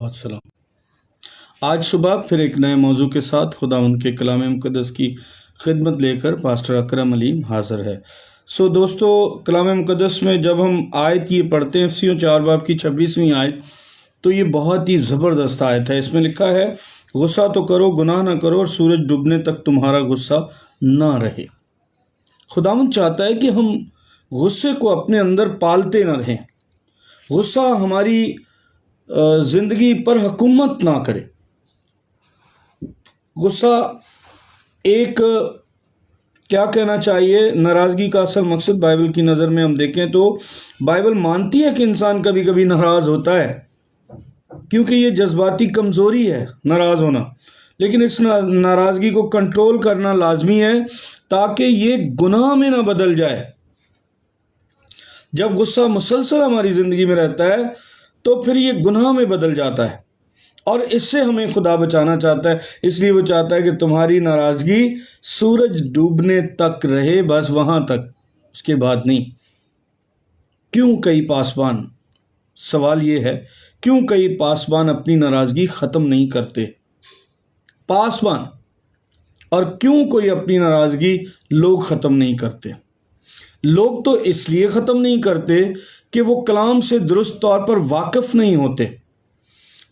السلام۔ آج صبح پھر ایک نئے موضوع کے ساتھ خداوند کے کلام مقدس کی خدمت لے کر پاسٹر اکرم علیم حاضر ہے۔ دوستو، کلام مقدس میں جب ہم آیت یہ پڑھتے ہیں افسیوں 4 باب کی 26ویں آیت، تو یہ بہت ہی زبردست آیت ہے۔ اس میں لکھا ہے، غصہ تو کرو، گناہ نہ کرو، اور سورج ڈوبنے تک تمہارا غصہ نہ رہے۔ خداوند چاہتا ہے کہ ہم غصے کو اپنے اندر پالتے نہ رہیں، غصہ ہماری زندگی پر حکومت نہ کرے۔ غصہ ایک کیا کہنا چاہیے، ناراضگی کا اصل مقصد بائبل کی نظر میں ہم دیکھیں تو بائبل مانتی ہے کہ انسان کبھی کبھی ناراض ہوتا ہے، کیونکہ یہ جذباتی کمزوری ہے ناراض ہونا، لیکن اس ناراضگی کو کنٹرول کرنا لازمی ہے تاکہ یہ گناہ میں نہ بدل جائے۔ جب غصہ مسلسل ہماری زندگی میں رہتا ہے تو پھر یہ گناہ میں بدل جاتا ہے، اور اس سے ہمیں خدا بچانا چاہتا ہے۔ اس لیے وہ چاہتا ہے کہ تمہاری ناراضگی سورج ڈوبنے تک رہے، بس وہاں تک، اس کے بعد نہیں۔ کیوں کئی پاسبان، سوال یہ ہے، کیوں کئی پاسبان اپنی ناراضگی ختم نہیں کرتے؟ پاسبان، اور کیوں کوئی اپنی ناراضگی لوگ ختم نہیں کرتے؟ لوگ تو اس لیے ختم نہیں کرتے کہ وہ کلام سے درست طور پر واقف نہیں ہوتے،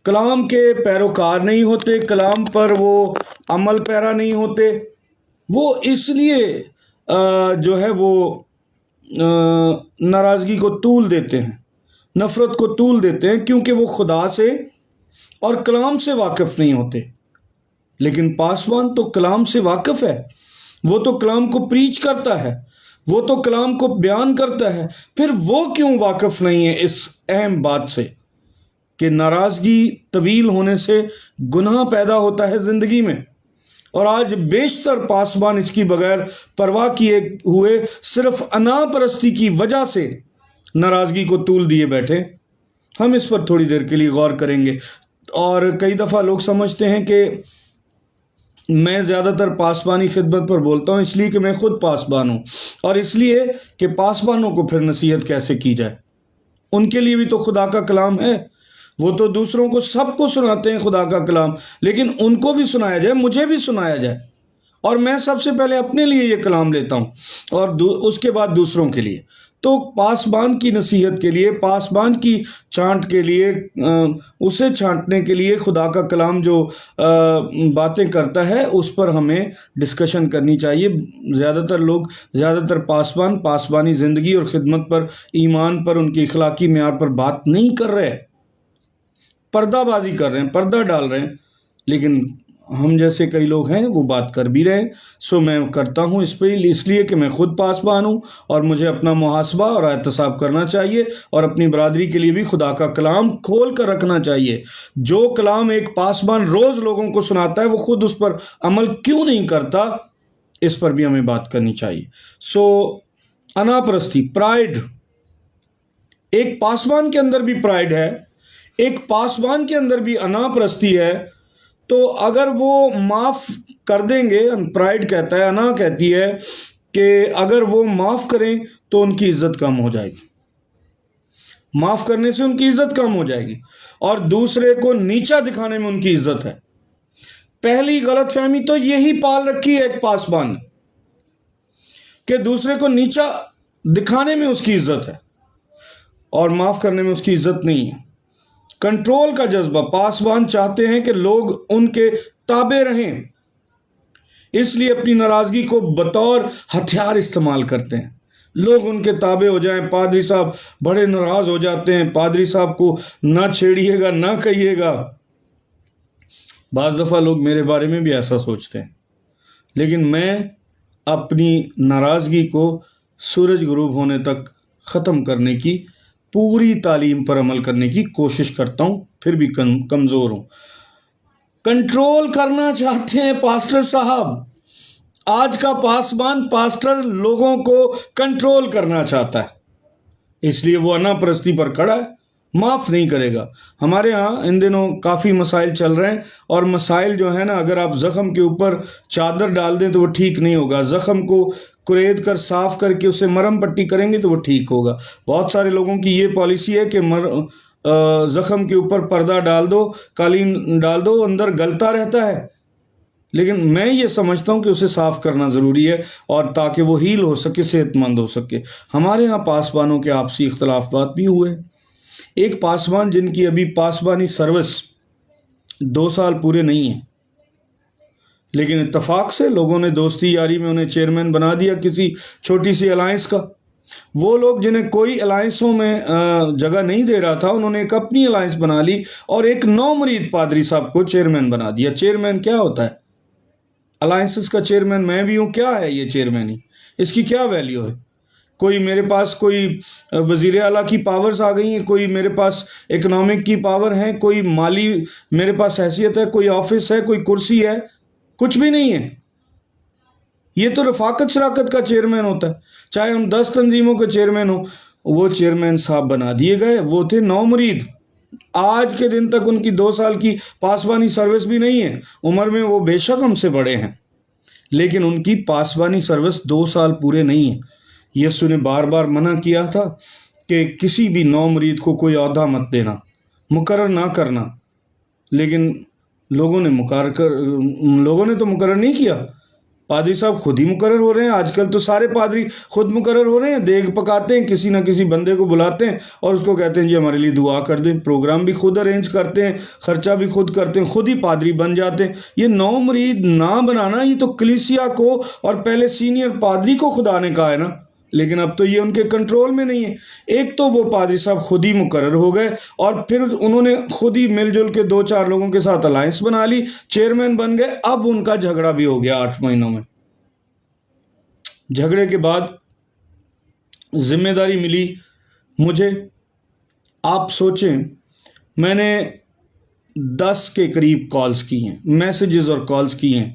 کلام کے پیروکار نہیں ہوتے، کلام پر وہ عمل پیرا نہیں ہوتے۔ وہ اس لیے جو ہے وہ ناراضگی کو طول دیتے ہیں، نفرت کو طول دیتے ہیں، کیونکہ وہ خدا سے اور کلام سے واقف نہیں ہوتے۔ لیکن پاسبان تو کلام سے واقف ہے، وہ تو کلام کو پریچ کرتا ہے، وہ تو کلام کو بیان کرتا ہے، پھر وہ کیوں واقف نہیں ہے اس اہم بات سے کہ ناراضگی طویل ہونے سے گناہ پیدا ہوتا ہے زندگی میں؟ اور آج بیشتر پاسبان اس کی بغیر پرواہ کیے ہوئے صرف انا پرستی کی وجہ سے ناراضگی کو طول دیے بیٹھے۔ ہم اس پر تھوڑی دیر کے لیے غور کریں گے۔ اور کئی دفعہ لوگ سمجھتے ہیں کہ میں زیادہ تر پاسبانی خدمت پر بولتا ہوں اس لیے کہ میں خود پاسبان ہوں، اور اس لیے کہ پاسبانوں کو پھر نصیحت کیسے کی جائے۔ ان کے لیے بھی تو خدا کا کلام ہے، وہ تو دوسروں کو، سب کو سناتے ہیں خدا کا کلام، لیکن ان کو بھی سنایا جائے، مجھے بھی سنایا جائے، اور میں سب سے پہلے اپنے لیے یہ کلام لیتا ہوں اور اس کے بعد دوسروں کے لیے۔ تو پاسبان کی نصیحت کے لیے، پاسبان کی چھانٹ کے لیے، اسے چھانٹنے کے لیے خدا کا کلام جو باتیں کرتا ہے اس پر ہمیں ڈسکشن کرنی چاہیے۔ زیادہ تر لوگ، زیادہ تر پاسبان پاسبانی زندگی اور خدمت پر، ایمان پر، ان کی اخلاقی معیار پر بات نہیں کر رہے، پردہ بازی کر رہے ہیں، پردہ ڈال رہے ہیں، لیکن ہم جیسے کئی لوگ ہیں وہ بات کر بھی رہے ہیں۔ میں کرتا ہوں اس لیے کہ میں خود پاسبان ہوں اور مجھے اپنا محاسبہ اور احتساب کرنا چاہیے، اور اپنی برادری کے لیے بھی خدا کا کلام کھول کر رکھنا چاہیے۔ جو کلام ایک پاسبان روز لوگوں کو سناتا ہے، وہ خود اس پر عمل کیوں نہیں کرتا، اس پر بھی ہمیں بات کرنی چاہیے۔ انا پرستی، پرائیڈ، ایک پاسبان کے اندر بھی پرائیڈ ہے، ایک پاسبان کے اندر بھی انا پرستی ہے۔ تو اگر وہ معاف کر دیں گے، پرائیڈ کہتا ہے، انا کہتی ہے کہ اگر وہ معاف کریں تو ان کی عزت کم ہو جائے گی، معاف کرنے سے ان کی عزت کم ہو جائے گی، اور دوسرے کو نیچا دکھانے میں ان کی عزت ہے۔ پہلی غلط فہمی تو یہی پال رکھی ہے ایک پاسبان نے، کہ دوسرے کو نیچا دکھانے میں اس کی عزت ہے اور معاف کرنے میں اس کی عزت نہیں ہے۔ کنٹرول کا جذبہ، پاسبان چاہتے ہیں کہ لوگ ان کے تابع رہیں، اس لیے اپنی ناراضگی کو بطور ہتھیار استعمال کرتے ہیں، لوگ ان کے تابع ہو جائیں۔ پادری صاحب بڑے ناراض ہو جاتے ہیں، پادری صاحب کو نہ چھیڑیے گا، نہ کہیے گا۔ بعض دفعہ لوگ میرے بارے میں بھی ایسا سوچتے ہیں، لیکن میں اپنی ناراضگی کو سورج غروب ہونے تک ختم کرنے کی، پوری تعلیم پر عمل کرنے کی کوشش کرتا ہوں، پھر بھی کمزور ہوں۔ کنٹرول کرنا چاہتے ہیں پاسٹر صاحب، آج کا پاسبان، پاسٹر لوگوں کو کنٹرول کرنا چاہتا ہے، اس لیے وہ انا پرستی پر کھڑا ہے، معاف نہیں کرے گا۔ ہمارے ہاں ان دنوں کافی مسائل چل رہے ہیں، اور مسائل جو ہیں نا، اگر آپ زخم کے اوپر چادر ڈال دیں تو وہ ٹھیک نہیں ہوگا، زخم کو کرید کر صاف کر کے اسے مرہم پٹی کریں گے تو وہ ٹھیک ہوگا۔ بہت سارے لوگوں کی یہ پالیسی ہے کہ زخم کے اوپر پردہ ڈال دو، قالین ڈال دو، اندر گلتا رہتا ہے، لیکن میں یہ سمجھتا ہوں کہ اسے صاف کرنا ضروری ہے، اور تاکہ وہ ہیل ہو سکے، صحت مند ہو سکے۔ ہمارے ہاں پاسبانوں کے آپسی اختلافات بھی ہوئے۔ ایک پاسبان جن کی ابھی پاسبانی سروس 2 سال پورے نہیں ہیں، لیکن اتفاق سے لوگوں نے دوستی یاری میں انہیں چیئرمین بنا دیا کسی چھوٹی سی الائنس کا۔ وہ لوگ جنہیں کوئی الائنسوں میں جگہ نہیں دے رہا تھا، انہوں نے ایک اپنی الائنس بنا لی اور ایک نو مرید پادری صاحب کو چیئرمین بنا دیا۔ چیئرمین کیا ہوتا ہے؟ الائنسز کا چیئرمین میں بھی ہوں، کیا ہے یہ چیئرمین ہی؟ اس کی کیا ویلیو ہے؟ کوئی میرے پاس کوئی وزیر اعلیٰ کی پاورز آ گئی ہیں، کوئی میرے پاس اکنامک کی پاور ہے، کوئی مالی میرے پاس حیثیت ہے، کوئی آفس ہے، کوئی کرسی ہے؟ کچھ بھی نہیں ہے۔ یہ تو رفاقت شراکت کا چیئرمین ہوتا ہے۔ چاہے ہم 10 تنظیموں کے چیئرمین ہوں، وہ چیئرمین صاحب بنا دیے گئے، وہ تھے 9 مرید۔ آج کے دن تک ان کی 2 سال کی پاسبانی سروس بھی نہیں ہے۔ عمر میں وہ بے شک ہم سے بڑے ہیں، لیکن ان کی پاسبانی سروس 2 سال پورے نہیں ہیں۔ یسوع نے بار بار منع کیا تھا کہ کسی بھی 9 مرید کو کوئی عہدہ مت دینا، مقرر نہ کرنا، لیکن لوگوں نے تو مقرر نہیں کیا۔ پادری صاحب خود ہی مقرر ہو رہے ہیں۔ آج کل تو سارے پادری خود مقرر ہو رہے ہیں، دیگ پکاتے ہیں، کسی نہ کسی بندے کو بلاتے ہیں اور اس کو کہتے ہیں جی ہمارے لیے دعا کر دیں۔ پروگرام بھی خود ارینج کرتے ہیں، خرچہ بھی خود کرتے ہیں، خود ہی پادری بن جاتے ہیں۔ یہ 9 مرید نہ بنانا، یہ تو کلیسیا کو اور پہلے سینئر پادری کو خدا نے کہا ہے نا، لیکن اب تو یہ ان کے کنٹرول میں نہیں ہے۔ ایک تو وہ پادری صاحب خود ہی مقرر ہو گئے، اور پھر انہوں نے خود ہی مل جل کے 2-4 لوگوں کے ساتھ الائنس بنا لی، چیئرمین بن گئے۔ اب ان کا جھگڑا بھی ہو گیا 8 مہینوں میں۔ جھگڑے کے بعد ذمہ داری ملی مجھے۔ آپ سوچیں، میں نے 10 کے قریب کالز کی ہیں، میسیجز اور کالز کی ہیں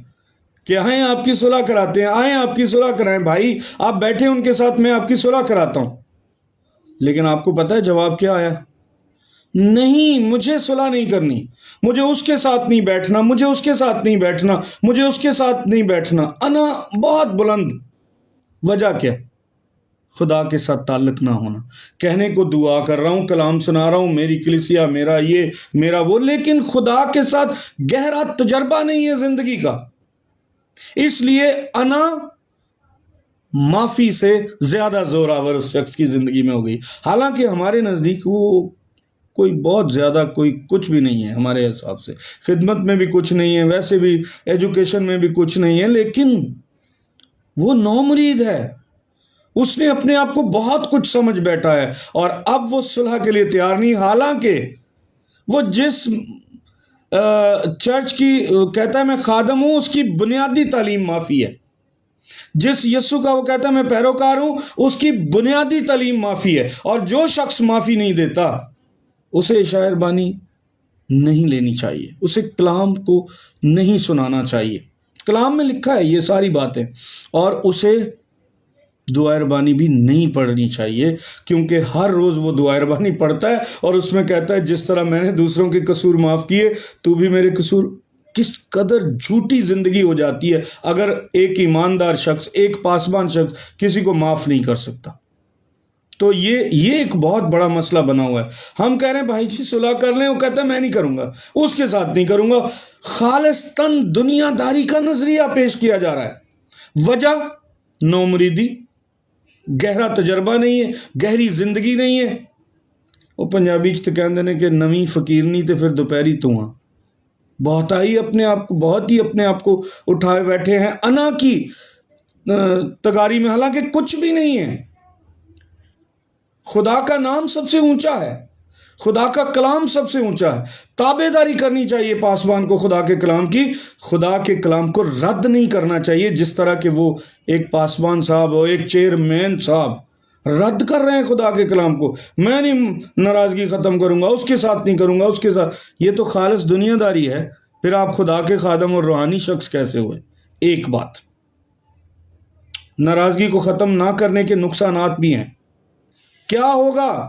کہ آئیں آپ کی صلح کراتے ہیں، آئیں آپ کی صلح کرائیں، بھائی آپ بیٹھے ان کے ساتھ، میں آپ کی صلح کراتا ہوں۔ لیکن آپ کو پتہ ہے جواب کیا آیا؟ نہیں، مجھے صلح نہیں کرنی، مجھے اس کے ساتھ نہیں بیٹھنا، مجھے اس کے ساتھ نہیں بیٹھنا، مجھے اس کے ساتھ نہیں بیٹھنا۔ انا بہت بلند۔ وجہ کیا؟ خدا کے ساتھ تعلق نہ ہونا۔ کہنے کو دعا کر رہا ہوں، کلام سنا رہا ہوں، میری کلیسیا، میرا یہ، میرا وہ، لیکن خدا کے ساتھ گہرا تجربہ نہیں ہے زندگی کا۔ اس لیے انا معافی سے زیادہ زور آور اس شخص کی زندگی میں ہو گئی، حالانکہ ہمارے نزدیک وہ کوئی بہت زیادہ کوئی کچھ بھی نہیں ہے، ہمارے حساب سے خدمت میں بھی کچھ نہیں ہے، ویسے بھی ایجوکیشن میں بھی کچھ نہیں ہے، لیکن وہ 9 مرید ہے۔ اس نے اپنے آپ کو بہت کچھ سمجھ بیٹھا ہے، اور اب وہ صلح کے لیے تیار نہیں، حالانکہ وہ جس چرچ کی کہتا ہے میں خادم ہوں، اس کی بنیادی تعلیم معافی ہے۔ جس یسوع کا وہ کہتا ہے میں پیروکار ہوں، اس کی بنیادی تعلیم معافی ہے۔ اور جو شخص معافی نہیں دیتا، اسے شاعر بانی نہیں لینی چاہیے، اسے کلام کو نہیں سنانا چاہیے۔ کلام میں لکھا ہے یہ ساری باتیں، اور اسے دعا ربانی بھی نہیں پڑھنی چاہیے، کیونکہ ہر روز وہ دعا ربانی پڑھتا ہے اور اس میں کہتا ہے جس طرح میں نے دوسروں کے قصور معاف کیے تو بھی میرے قصور۔ کس قدر جھوٹی زندگی ہو جاتی ہے اگر ایک ایماندار شخص، ایک پاسبان شخص کسی کو معاف نہیں کر سکتا۔ تو یہ ایک بہت بڑا مسئلہ بنا ہوا ہے۔ ہم کہہ رہے ہیں بھائی جی صلح کر لیں، وہ کہتا ہے میں نہیں کروں گا، اس کے ساتھ نہیں کروں گا۔ خالصتاً دنیا داری کا نظریہ پیش کیا جا رہا ہے۔ وجہ 9 مریدی، گہرا تجربہ نہیں ہے، گہری زندگی نہیں ہے۔ وہ پنجابی تو کہتے ہیں کہ نویں فقیرنی تے پھر دوپہری تو ہاں، بہت ہی اپنے آپ کو اٹھائے بیٹھے ہیں انا کی تگاری میں، حالانکہ کچھ بھی نہیں ہے۔ خدا کا نام سب سے اونچا ہے، خدا کا کلام سب سے اونچا ہے۔ تابع داری کرنی چاہیے پاسبان کو خدا کے کلام کی، خدا کے کلام کو رد نہیں کرنا چاہیے، جس طرح کہ وہ ایک پاسبان صاحب اور ایک چیئرمین صاحب رد کر رہے ہیں خدا کے کلام کو۔ میں نہیں ناراضگی ختم کروں گا، اس کے ساتھ نہیں کروں گا، اس کے ساتھ۔ یہ تو خالص دنیا داری ہے۔ پھر آپ خدا کے خادم اور روحانی شخص کیسے ہوئے؟ ایک بات، ناراضگی کو ختم نہ کرنے کے نقصانات بھی ہیں۔ کیا ہوگا؟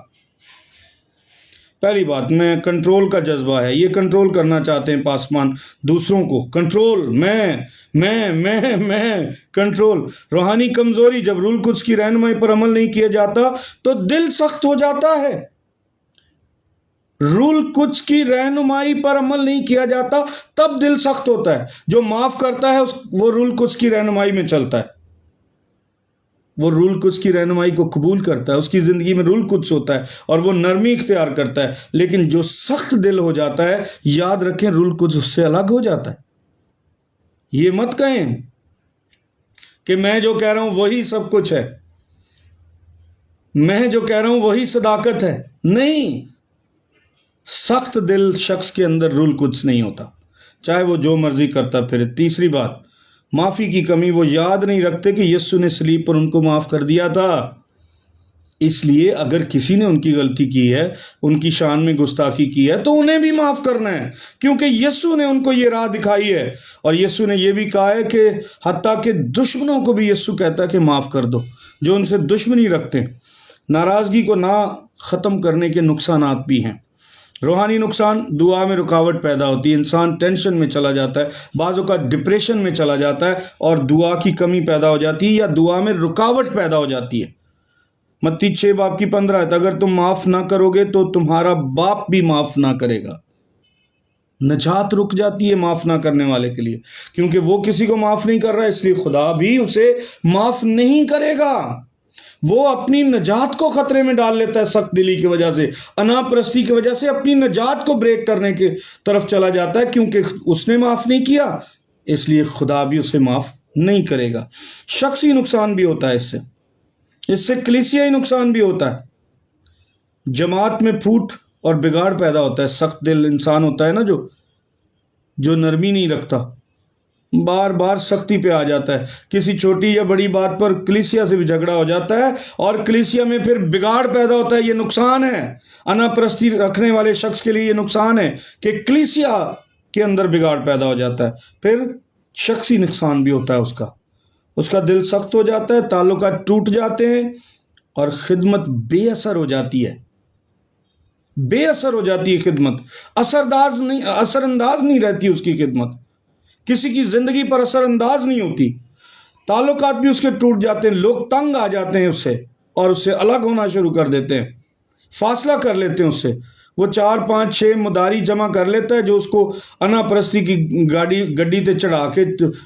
پہلی بات، میں کنٹرول کا جذبہ ہے، یہ کنٹرول کرنا چاہتے ہیں پاسبان دوسروں کو، کنٹرول، میں کنٹرول۔ روحانی کمزوری، جب روح القدس کی رہنمائی پر عمل نہیں کیا جاتا تو دل سخت ہو جاتا ہے۔ رول قدس کی رہنمائی پر عمل نہیں کیا جاتا تب دل سخت ہوتا ہے. جو معاف کرتا ہے وہ رول قدس کی رہنمائی میں چلتا ہے، وہ رول قدس کی رہنمائی کو قبول کرتا ہے، اس کی زندگی میں رول قدس ہوتا ہے اور وہ نرمی اختیار کرتا ہے. لیکن جو سخت دل ہو جاتا ہے، یاد رکھیں رول قدس اس سے الگ ہو جاتا ہے. یہ مت کہیں کہ میں جو کہہ رہا ہوں وہی سب کچھ ہے، میں جو کہہ رہا ہوں وہی صداقت ہے. نہیں، سخت دل شخص کے اندر رول قدس نہیں ہوتا، چاہے وہ جو مرضی کرتا پھرے. تیسری بات، معافی کی کمی. وہ یاد نہیں رکھتے کہ یسوع نے صلیب پر ان کو معاف کر دیا تھا. اس لیے اگر کسی نے ان کی غلطی کی ہے، ان کی شان میں گستاخی کی ہے، تو انہیں بھی معاف کرنا ہے، کیونکہ یسوع نے ان کو یہ راہ دکھائی ہے. اور یسوع نے یہ بھی کہا ہے کہ حتیٰ کہ دشمنوں کو بھی یسوع کہتا ہے کہ معاف کر دو، جو ان سے دشمنی رکھتے ہیں. ناراضگی کو نہ ختم کرنے کے نقصانات بھی ہیں. روحانی نقصان، دعا میں رکاوٹ پیدا ہوتی ہے، انسان ٹینشن میں چلا جاتا ہے، بعض اوقات ڈپریشن میں چلا جاتا ہے اور دعا کی کمی پیدا ہو جاتی ہے یا دعا میں رکاوٹ پیدا ہو جاتی ہے. متی 6:15 اگر تم معاف نہ کرو گے تو تمہارا باپ بھی معاف نہ کرے گا. نجات رک جاتی ہے معاف نہ کرنے والے کے لیے، کیونکہ وہ کسی کو معاف نہیں کر رہا، اس لیے خدا بھی اسے معاف نہیں کرے گا. وہ اپنی نجات کو خطرے میں ڈال لیتا ہے، سخت دلی کی وجہ سے، انا پرستی کی وجہ سے اپنی نجات کو بریک کرنے کی طرف چلا جاتا ہے. کیونکہ اس نے معاف نہیں کیا، اس لیے خدا بھی اسے معاف نہیں کرے گا. شخصی نقصان بھی ہوتا ہے، اس سے کلیسیائی نقصان بھی ہوتا ہے. جماعت میں پھوٹ اور بگاڑ پیدا ہوتا ہے. سخت دل انسان ہوتا ہے نا جو نرمی نہیں رکھتا، بار بار سختی پہ آ جاتا ہے. کسی چھوٹی یا بڑی بات پر کلیسیا سے بھی جھگڑا ہو جاتا ہے اور کلیسیا میں پھر بگاڑ پیدا ہوتا ہے. یہ نقصان ہے. انا پرستی رکھنے والے شخص کے لیے یہ نقصان ہے کہ کلیسیا کے اندر بگاڑ پیدا ہو جاتا ہے. پھر شخصی نقصان بھی ہوتا ہے، اس کا دل سخت ہو جاتا ہے، تعلقات ٹوٹ جاتے ہیں اور خدمت بے اثر ہو جاتی ہے. بے اثر ہو جاتی ہے خدمت، اثر انداز نہیں رہتی اس کی خدمت، کسی کی زندگی پر اثر انداز نہیں ہوتی. تعلقات بھی اس کے ٹوٹ جاتے ہیں، لوگ تنگ آ جاتے ہیں اس سے اور اس سے الگ ہونا شروع کر دیتے ہیں، فاصلہ کر لیتے ہیں اس سے. وہ 4 5 6 مداری جمع کر لیتا ہے جو اس کو انا پرستی کی گڈی تے چڑھا کے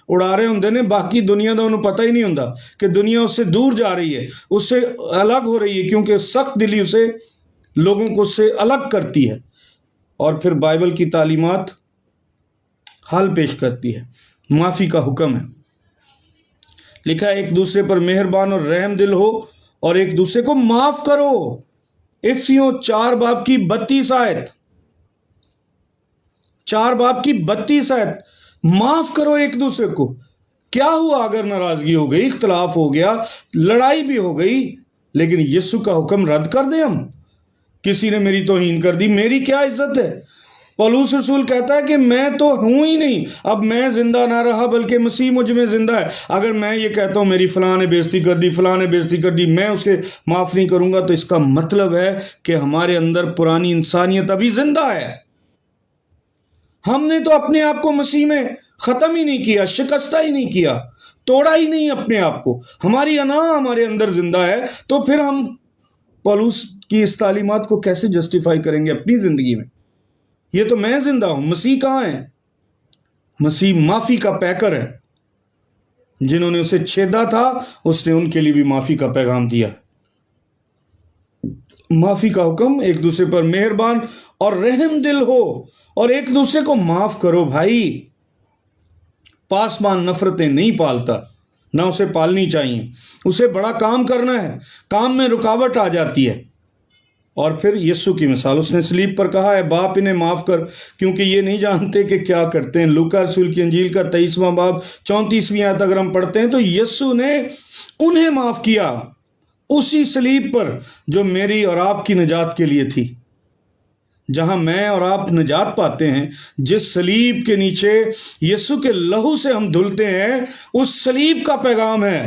اڑا رہے ہوندے نے. باقی دنیا دا انہوں پتہ ہی نہیں ہوندا کہ دنیا اس سے دور جا رہی ہے، اس سے الگ ہو رہی ہے، کیونکہ سخت دلی اسے لوگوں کو اس سے الگ کرتی ہے. اور پھر بائبل کی تعلیمات حل پیش کرتی ہے. معافی کا حکم ہے، لکھا ہے ایک دوسرے پر مہربان اور رحم دل ہو اور ایک دوسرے کو معاف کرو. افسیوں 4:32 آیت، 4:32 آیت، معاف کرو ایک دوسرے کو. کیا ہوا اگر ناراضگی ہو گئی، اختلاف ہو گیا، لڑائی بھی ہو گئی، لیکن یسوع کا حکم رد کر دیں ہم؟ کسی نے میری توہین کر دی، میری کیا عزت ہے؟ پولس رسول کہتا ہے کہ میں تو ہوں ہی نہیں، اب میں زندہ نہ رہا بلکہ مسیح مجھ میں زندہ ہے. اگر میں یہ کہتا ہوں میری فلاں نے بےزتی کر دی، فلاں نے بےزتی کر دی، میں اسے معاف نہیں کروں گا، تو اس کا مطلب ہے کہ ہمارے اندر پرانی انسانیت ابھی زندہ ہے. ہم نے تو اپنے آپ کو مسیح میں ختم ہی نہیں کیا، شکستہ ہی نہیں کیا، توڑا ہی نہیں اپنے آپ کو. ہماری انا ہمارے اندر زندہ ہے، تو پھر ہم پولس کی اس تعلیمات کو کیسے جسٹیفائی کریں گے اپنی زندگی میں؟ یہ تو میں زندہ ہوں، مسیح کہاں ہے؟ مسیح معافی کا پیکر ہے. جنہوں نے اسے چھیدا تھا اس نے ان کے لیے بھی معافی کا پیغام دیا. معافی کا حکم، ایک دوسرے پر مہربان اور رحم دل ہو اور ایک دوسرے کو معاف کرو. بھائی، پاسبان نفرتیں نہیں پالتا، نہ اسے پالنی چاہیے. اسے بڑا کام کرنا ہے، کام میں رکاوٹ آ جاتی ہے. اور پھر یسوع کی مثال، اس نے صلیب پر کہا ہے باپ انہیں معاف کر کیونکہ یہ نہیں جانتے کہ کیا کرتے ہیں. لوکا رسول کی انجیل کا 23واں باب 34ویں آیت اگر ہم پڑھتے ہیں تو یسوع نے انہیں معاف کیا اسی صلیب پر جو میری اور آپ کی نجات کے لیے تھی. جہاں میں اور آپ نجات پاتے ہیں، جس صلیب کے نیچے یسوع کے لہو سے ہم دھلتے ہیں، اس صلیب کا پیغام ہے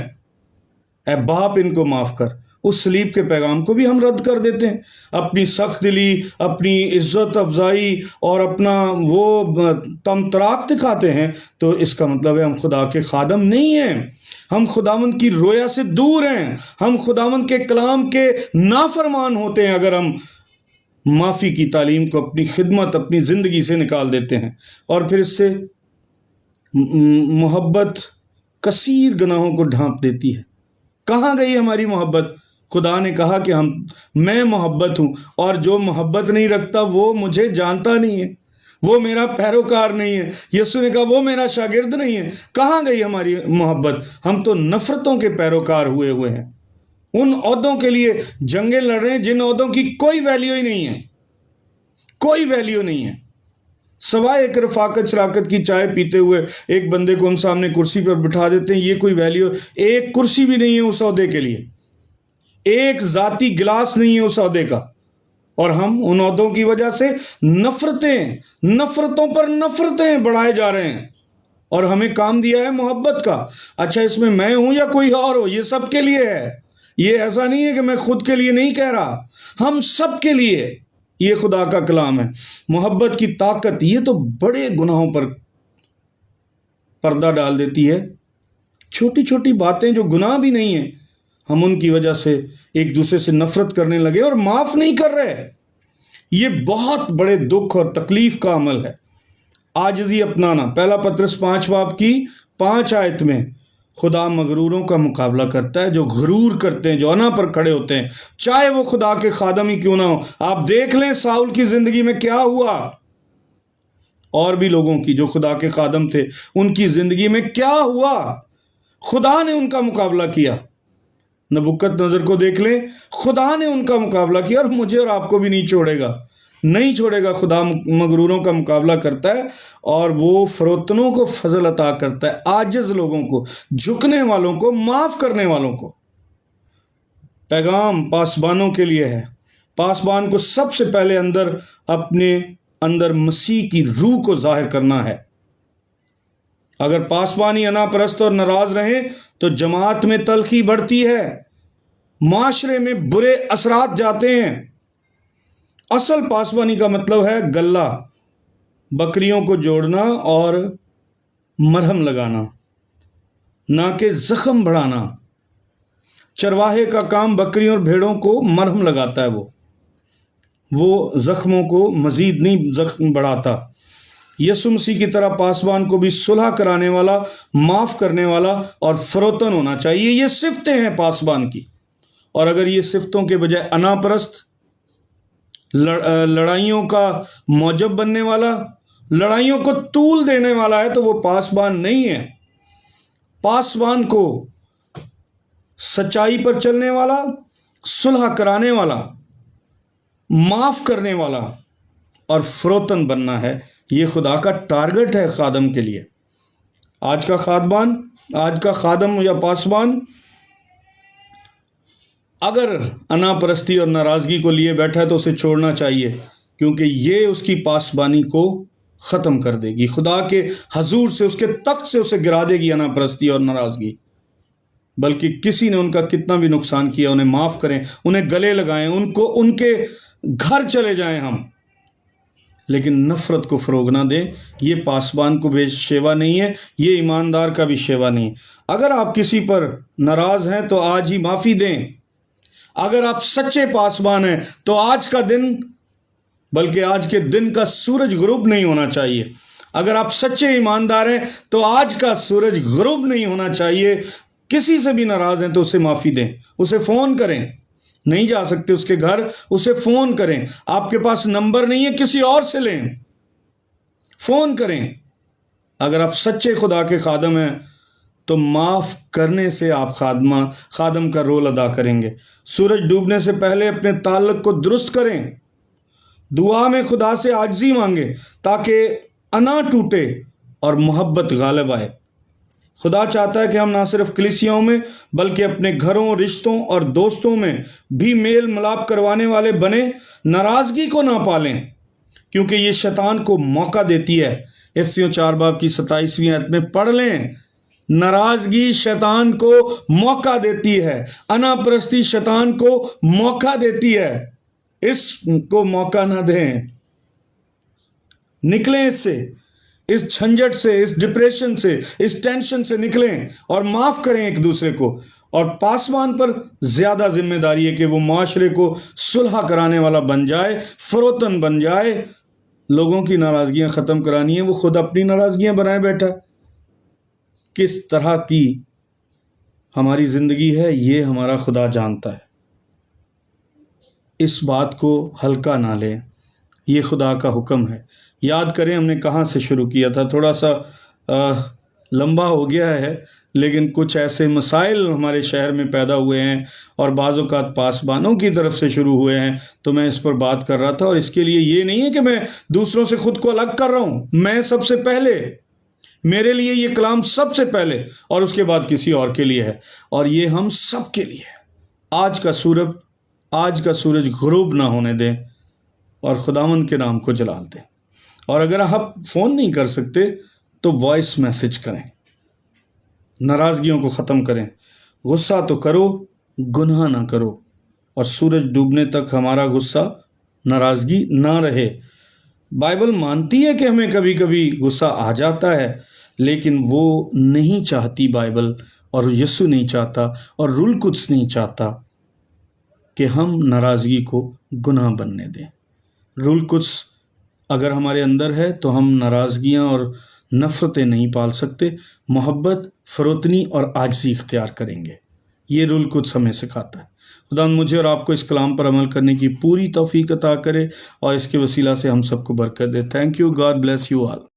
اے باپ ان کو معاف کر. اس صلیب کے پیغام کو بھی ہم رد کر دیتے ہیں. اپنی سخت دلی، اپنی عزت افزائی اور اپنا وہ تمطراق دکھاتے ہیں، تو اس کا مطلب ہے ہم خدا کے خادم نہیں ہیں، ہم خداوند کی رویا سے دور ہیں، ہم خداوند کے کلام کے نافرمان ہوتے ہیں اگر ہم معافی کی تعلیم کو اپنی خدمت، اپنی زندگی سے نکال دیتے ہیں، اور پھر اس سے محبت کثیر گناہوں کو ڈھانپ دیتی ہے۔ کہاں گئی ہماری محبت؟ خدا نے کہا کہ میں محبت ہوں، اور جو محبت نہیں رکھتا وہ مجھے جانتا نہیں ہے، وہ میرا پیروکار نہیں ہے۔ یسوع نے کہا وہ میرا شاگرد نہیں ہے۔ کہاں گئی ہماری محبت؟ ہم تو نفرتوں کے پیروکار ہوئے ہیں، ان عہدوں کے لیے جنگیں لڑ رہے ہیں جن عہدوں کی کوئی ویلیو ہی نہیں ہے، کوئی ویلیو نہیں ہے، سوائے ایک رفاقت شراکت کی چائے پیتے ہوئے ایک بندے کو ہم سامنے کرسی پر بٹھا دیتے ہیں۔ یہ کوئی ویلیو، ایک کرسی بھی نہیں ہے اس عہدے کے لیے، ایک ذاتی گلاس نہیں ہے اس عہدے کا، اور ہم ان عہدوں کی وجہ سے نفرتوں پر نفرتیں بڑھائے جا رہے ہیں، اور ہمیں کام دیا ہے محبت کا۔ اچھا اس میں ہوں یا کوئی اور ہو، یہ سب کے لیے ہے، یہ ایسا نہیں ہے کہ میں خود کے لیے نہیں کہہ رہا، ہم سب کے لیے یہ خدا کا کلام ہے۔ محبت کی طاقت یہ تو بڑے گناہوں پر پردہ ڈال دیتی ہے، چھوٹی چھوٹی باتیں جو گناہ بھی نہیں ہیں، ہم ان کی وجہ سے ایک دوسرے سے نفرت کرنے لگے اور معاف نہیں کر رہے۔ یہ بہت بڑے دکھ اور تکلیف کا عمل ہے۔ عاجزی اپنانا، پہلا پطرس 5 باب کی 5 آیت میں خدا مغروروں کا مقابلہ کرتا ہے، جو غرور کرتے ہیں، جو انا پر کھڑے ہوتے ہیں، چاہے وہ خدا کے خادم ہی کیوں نہ ہو۔ آپ دیکھ لیں ساؤل کی زندگی میں کیا ہوا، اور بھی لوگوں کی جو خدا کے خادم تھے ان کی زندگی میں کیا ہوا۔ خدا نے ان کا مقابلہ کیا۔ نبوکت نظر کو دیکھ لیں، خدا نے ان کا مقابلہ کیا، اور مجھے اور آپ کو بھی نہیں چھوڑے گا، نہیں چھوڑے گا۔ خدا مغروروں کا مقابلہ کرتا ہے، اور وہ فروتنوں کو فضل عطا کرتا ہے، عاجز لوگوں کو، جھکنے والوں کو، معاف کرنے والوں کو۔ پیغام پاسبانوں کے لیے ہے۔ پاسبان کو سب سے پہلے اپنے اندر مسیح کی روح کو ظاہر کرنا ہے۔ اگر پاسبانی انا پرست اور ناراض رہیں تو جماعت میں تلخی بڑھتی ہے، معاشرے میں برے اثرات جاتے ہیں۔ اصل پاسبانی کا مطلب ہے گلہ، بکریوں کو جوڑنا اور مرہم لگانا، نہ کہ زخم بڑھانا۔ چرواہے کا کام بکریوں اور بھیڑوں کو مرہم لگاتا ہے، وہ زخموں کو مزید نہیں زخم بڑھاتا۔ یسوع مسیح کی طرح پاسبان کو بھی صلح کرانے والا، معاف کرنے والا اور فروتن ہونا چاہیے۔ یہ صفتیں ہیں پاسبان کی، اور اگر یہ صفتوں کے بجائے انا پرست، لڑائیوں کا موجب بننے والا، لڑائیوں کو طول دینے والا ہے تو وہ پاسبان نہیں ہے۔ پاسبان کو سچائی پر چلنے والا، صلح کرانے والا، معاف کرنے والا اور فروتن بننا ہے۔ یہ خدا کا ٹارگٹ ہے خادم کے لیے۔ آج کا خادم یا پاسبان اگر انا پرستی اور ناراضگی کو لیے بیٹھا ہے تو اسے چھوڑنا چاہیے، کیونکہ یہ اس کی پاسبانی کو ختم کر دے گی، خدا کے حضور سے، اس کے تخت سے اسے گرا دے گی انا پرستی اور ناراضگی۔ بلکہ کسی نے ان کا کتنا بھی نقصان کیا انہیں معاف کریں، انہیں گلے لگائیں، ان کے گھر چلے جائیں ہم، لیکن نفرت کو فروغ نہ دیں۔ یہ پاسبان کو بھی شیوا نہیں ہے، یہ ایماندار کا بھی شیوا نہیں ہے۔ اگر آپ کسی پر ناراض ہیں تو آج ہی معافی دیں۔ اگر آپ سچے پاسبان ہیں تو آج کا دن، بلکہ آج کے دن کا سورج غروب نہیں ہونا چاہیے۔ اگر آپ سچے ایماندار ہیں تو آج کا سورج غروب نہیں ہونا چاہیے۔ کسی سے بھی ناراض ہیں تو اسے معافی دیں، اسے فون کریں، نہیں جا سکتے اس کے گھر، اسے فون کریں۔ آپ کے پاس نمبر نہیں ہے کسی اور سے لیں، فون کریں۔ اگر آپ سچے خدا کے خادم ہیں تو معاف کرنے سے آپ خادم کا رول ادا کریں گے۔ سورج ڈوبنے سے پہلے اپنے تعلق کو درست کریں، دعا میں خدا سے عاجزی مانگیں تاکہ انا ٹوٹے اور محبت غالب آئے۔ خدا چاہتا ہے کہ ہم نہ صرف کلیسیاؤں میں بلکہ اپنے گھروں، رشتوں اور دوستوں میں بھی میل ملاپ کروانے والے بنیں، ناراضگی کو نہ پالیں، کیونکہ یہ شیطان کو موقع دیتی ہے۔ افسیوں 4 باب کی 27ویں آیت میں پڑھ لیں، ناراضگی شیطان کو موقع دیتی ہے، انا پرستی شیطان کو موقع دیتی ہے۔ اس کو موقع نہ دیں، نکلیں اس سے۔ اس جھنجٹ سے، اس ڈپریشن سے، اس ٹینشن سے نکلیں اور معاف کریں ایک دوسرے کو. اور پاسبان پر زیادہ ذمہ داری ہے کہ وہ معاشرے کو صلح کرانے والا بن جائے، فروتن بن جائے. لوگوں کی ناراضگیاں ختم کرانی ہیں، وہ خود اپنی ناراضگیاں بنائے بیٹھا. کس طرح کی ہماری زندگی ہے یہ ہمارا خدا جانتا ہے. اس بات کو ہلکا نہ لیں، یہ خدا کا حکم ہے. یاد کریں ہم نے کہاں سے شروع کیا تھا. تھوڑا سا لمبا ہو گیا ہے، لیکن کچھ ایسے مسائل ہمارے شہر میں پیدا ہوئے ہیں اور بعض اوقات پاسبانوں کی طرف سے شروع ہوئے ہیں، تو میں اس پر بات کر رہا تھا. اور اس کے لیے یہ نہیں ہے کہ میں دوسروں سے خود کو الگ کر رہا ہوں. میں سب سے پہلے، میرے لیے یہ کلام سب سے پہلے، اور اس کے بعد کسی اور کے لیے ہے، اور یہ ہم سب کے لیے ہے. آج کا سورج غروب نہ ہونے دیں اور خداوند کے نام کو جلال دیں. اور اگر آپ فون نہیں کر سکتے تو وائس میسج کریں. ناراضگیوں کو ختم کریں. غصہ تو کرو، گناہ نہ کرو. اور سورج ڈوبنے تک ہمارا غصہ، ناراضگی نہ رہے. بائبل مانتی ہے کہ ہمیں کبھی کبھی غصہ آ جاتا ہے، لیکن وہ نہیں چاہتی بائبل، اور یسوع نہیں چاہتا، اور روح القدس نہیں چاہتا کہ ہم ناراضگی کو گناہ بننے دیں. روح القدس اگر ہمارے اندر ہے تو ہم ناراضگیاں اور نفرتیں نہیں پال سکتے. محبت، فروتنی اور عاجزی اختیار کریں گے. یہ روح القدس ہمیں سکھاتا ہے. خدا مجھے اور آپ کو اس کلام پر عمل کرنے کی پوری توفیق عطا کرے اور اس کے وسیلہ سے ہم سب کو برکت دے. Thank you. God bless you all.